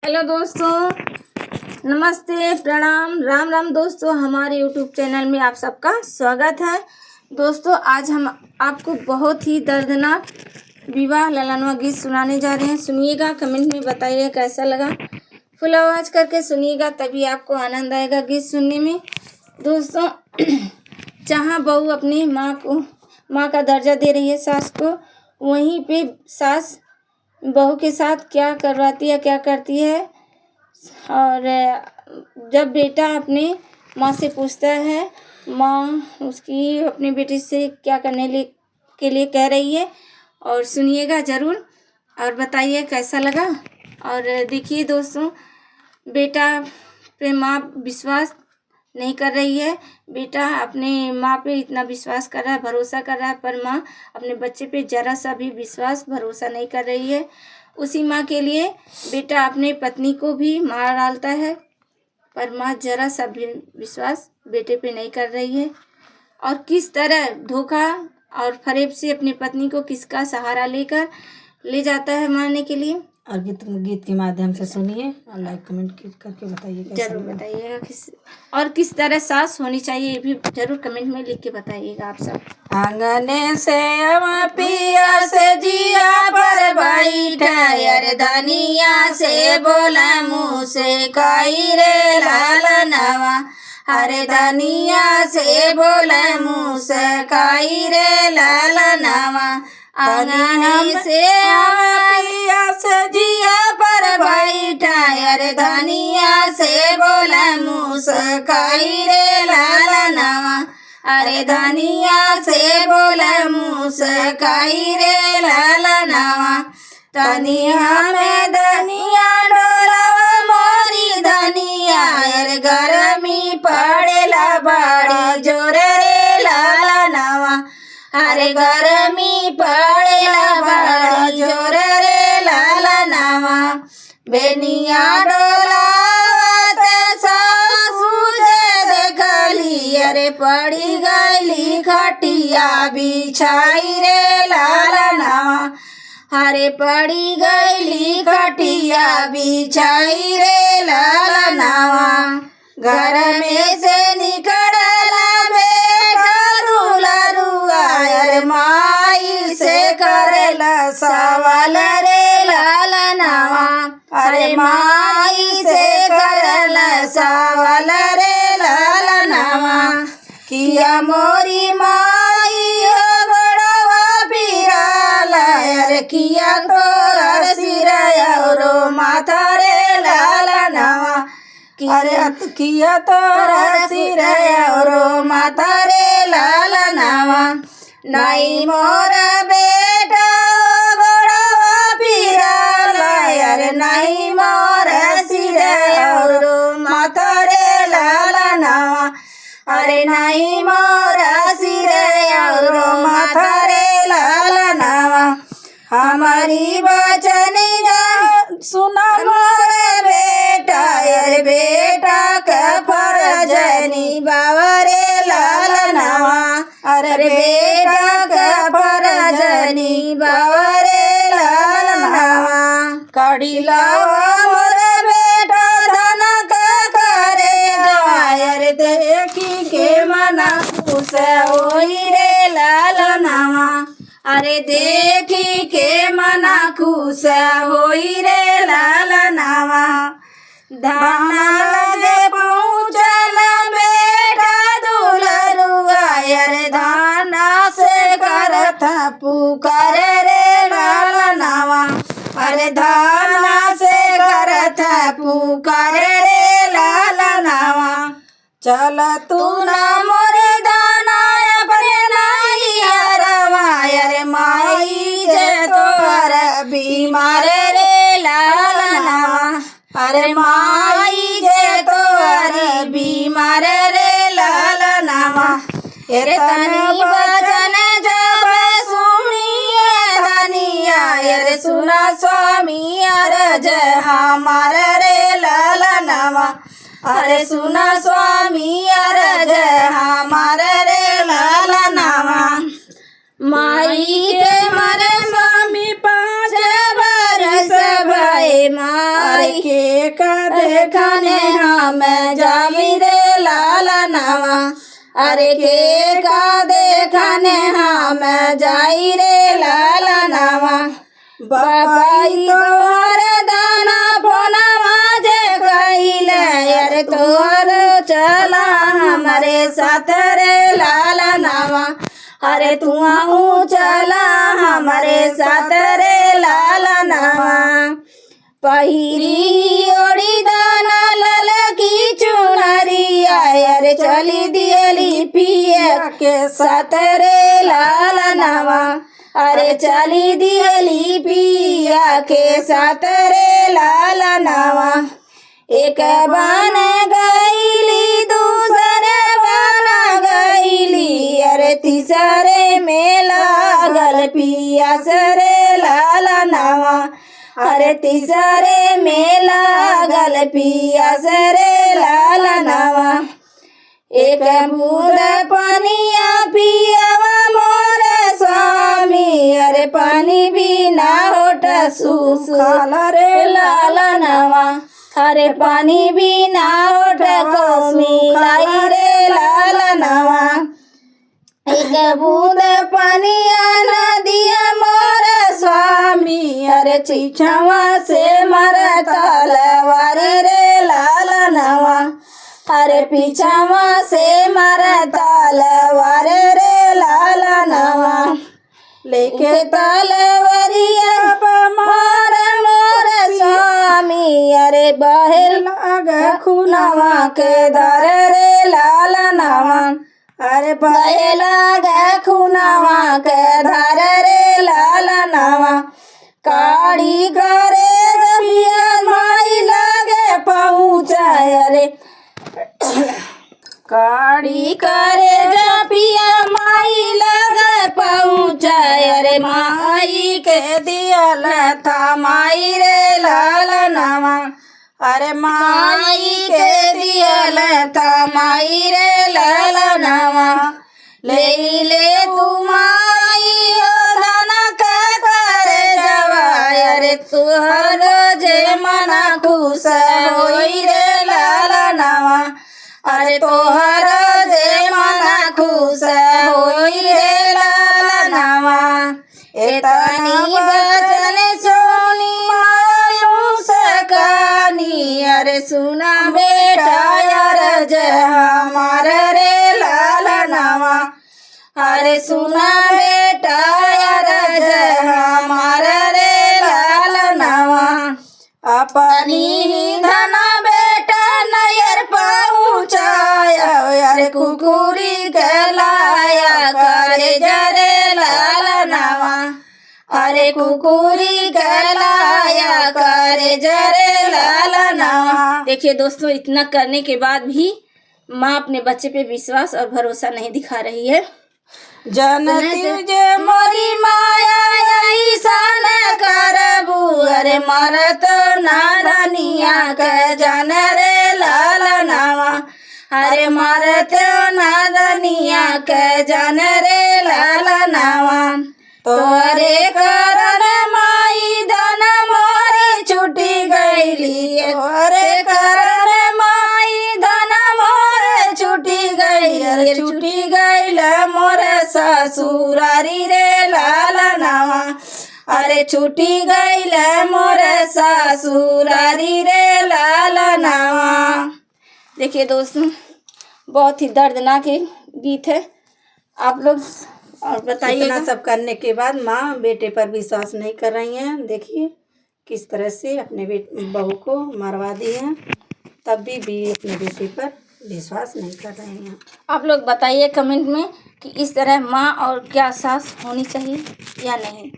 Hello दोस्तों, नमस्ते, प्रणाम, राम राम। दोस्तों, हमारे यूट्यूब चैनल में आप सबका स्वागत है। दोस्तों, आज हम आपको बहुत ही दर्दनाक विवाह ललनवा गीत सुनाने जा रहे हैं। सुनिएगा, कमेंट में बताइए कैसा लगा। फुल आवाज़ करके सुनिएगा, तभी आपको आनंद आएगा गीत सुनने में। दोस्तों, जहाँ बहू अपनी माँ का दर्जा दे रही है सास को, वहीं पे सास बहू के साथ क्या करवाती है, क्या करती है। और जब बेटा अपने माँ से पूछता है, माँ उसकी अपने बेटे से क्या करने के लिए कह रही है, और सुनिएगा ज़रूर और बताइए कैसा लगा। और देखिए दोस्तों, बेटा पे माँ विश्वास नहीं कर रही है। बेटा अपने माँ पे इतना विश्वास कर रहा है, भरोसा कर रहा है, पर माँ अपने बच्चे पे ज़रा सा भी विश्वास भरोसा नहीं कर रही है। उसी माँ के लिए बेटा अपने पत्नी को भी मार डालता है, पर माँ ज़रा सा भी विश्वास बेटे पे नहीं कर रही है। और किस तरह धोखा और फरेब से अपनी पत्नी को किसका सहारा लेकर ले जाता है मारने के लिए। और गीत के माध्यम से सुनिए और लाइक कमेंट करके बताइए जरूर बताइएगा किस तरह सास होनी चाहिए, ये भी जरूर कमेंट में लिख के बताइएगा आप सब। आंगने से पिया से जिया पर बैठा यार धनिया से बोला मुँह से काई रे लाल नवा। अरे धनिया से बोला मुँह से काई रे लाल नवा। आंगने से पिया से जिया पर बैठा यार धनिया से बोला मुँह से काई रे लाल नवा। अरे धनिया से बोला मुँह से काई रे लाल नवा। धनिया में धनिया डोलावा मोरी धनिया यार गरमी पड़ेला बड़ी जोर रे लाल नवा। अरे गरमी पड़ेला बड़ी जोर रे लाल नवा। बेनिया डोलावत सासू जे देखली अरे पड़ी गईली खटिया बिछाई रे लाल नवा। अरे पड़ी गईली खटिया बिछाई रे लाल नवा। घर में से निकलला बेटा दुलरुआ अरे माई से करेला सवाल रे लाल नवा। अरे माई से करेला सवाल रे लाल नवा। किया मोरी माई बड़वा पिराला अरे किया तोरा सिरा और माथा रे लाल नवा। अरे किया तोरा सिरा और माथा रे लाल नवा। नाई मोर बेटा बड़वा पिराला अरे नाई मोर सिरा और माथा रे लाल नवा। अरे नाई मोर सिरा और माथा रे लाल नवा। हमारी वचन सुना मोरे बेटा अरे बेटा का फर्ज निभावा रे लाल नवा। अरे बेटा का फर्ज निभावा रे लाल नवा। कड़ी लावा मोरे बेटा धन का करेगा अरे देखी के मना खुश होई रे लाल नवा। अरे देखी के मना खुश होई रे लाल नवा। धाना लगे पहुँचल बेटा दुलरुआ अरे धाना से करत पुकार रे लाल नवा। अरे धाना से करत पुकार रे लाल नवा। चल तू ना मोरे दाना अपने नाई हरवा अरे माई जे तोर बीमार रे लाल नवा। अरे माई जे तोर बीमार रे लाल नवा। अरे तनी वचन जब सुनिए धनिया अरे सुना स्वामी अरज हमार रे लाल नवा। अरे सुना स्वामी अरज हमार रे लाल नवा। माई के मारे स्वामी 5 बरस भय मार अरे के का देखने हम जाई रे लाला नावा, अरे के का देखने हम जाई रे लाला नावा। बाबाई तोहर दाना फोनवा जे कइले, अरे तोहर चला हमारे साथ रे लाला नावा, अरे तू चला हमारे साथ रे लाला नावा। पहिरी ओड़ी दाना लल की चुनरिया, अरे चली दियली पिया के साथ रे लाला नावा, अरे चली दियली पिया के साथ रे लाला नावा। एक बन गईली दूसरे बन गईली, अरे तीसरे में लागल पिया रे लाला नावा, अरे तीसरे में लागल पिया रे लाला नावा। एक बूंद पानिया पियावा मोर स्वामी, अरे पानी भी ना होट सुखाल रे लाला नावा, अरे पानी भी ना होट कौमी लाई रे लाला नावा। एक बूंद पानिया नदिया मोर स्वामी, अरे चिछवा से मर तलवार रे लाला नावा, अरे पीछावा से मर तलवार रे लाला नावा। लेके तलवरिया मार मोर स्वामी, अरे बहे लाग खुनवा के धार रे लाला नावा, अरे बहे लाग खुनवा के धार रे लाला नावा। काड़ी करे जबिया माई लागे पहुँचाए, अरे काड़ी करे जबिया माई लागे पहुँचाए, अरे माई के दियल था माई रे लाला नावा, अरे माई के दियल था माई रे लाला नावा। ले तू माई ओ धना का करे जवा, अरे तुहर जे मना खुश होई रे लाला नावा, अरे तोहर जे मना खुश होई रे लाला नावा। एतनी बचन सोनी मायूं सकानी, अरे सुना बेटा यार जे हमार रे लाला नावा, अरे सुना बेटा यार जे हमार रे लाला नावा। अपनी ही धना बेटा नयर पहुँचाया, अरे कुकुरी कहलाया करे जरे लाला नावा, अरे कुकुरी कहलाया करे जरे लाला नावा। देखिए दोस्तों, इतना करने के बाद भी माँ अपने बच्चे पे विश्वास और भरोसा नहीं दिखा रही है। जनती जे मोरी माया ऐसा न करबू, अरे मरत नारनिया के जन रे लाला नावा, अरे मरत नारनिया के जन रे लाला नावा। तोरे कारण माई धन मोरी छुटी गईली, तोरे कारण माई धन मोर छुटी गई, अरे छुटी गईल मोर ससुरारी रे लाला नावा, अरे छुटी गईल मोर ससुरारी रे लाला नावा। देखिए दोस्तों, बहुत ही दर्दनाक गीत है। आप लोग और बताइए। इतना सब करने के बाद माँ बेटे पर विश्वास नहीं कर रही हैं। देखिए किस तरह से अपने बहू को मरवा दी हैं, तब भी अपने बेटे पर विश्वास नहीं कर रहे हैं। आप लोग बताइए कमेंट में कि इस तरह माँ और क्या सास होनी चाहिए या नहीं।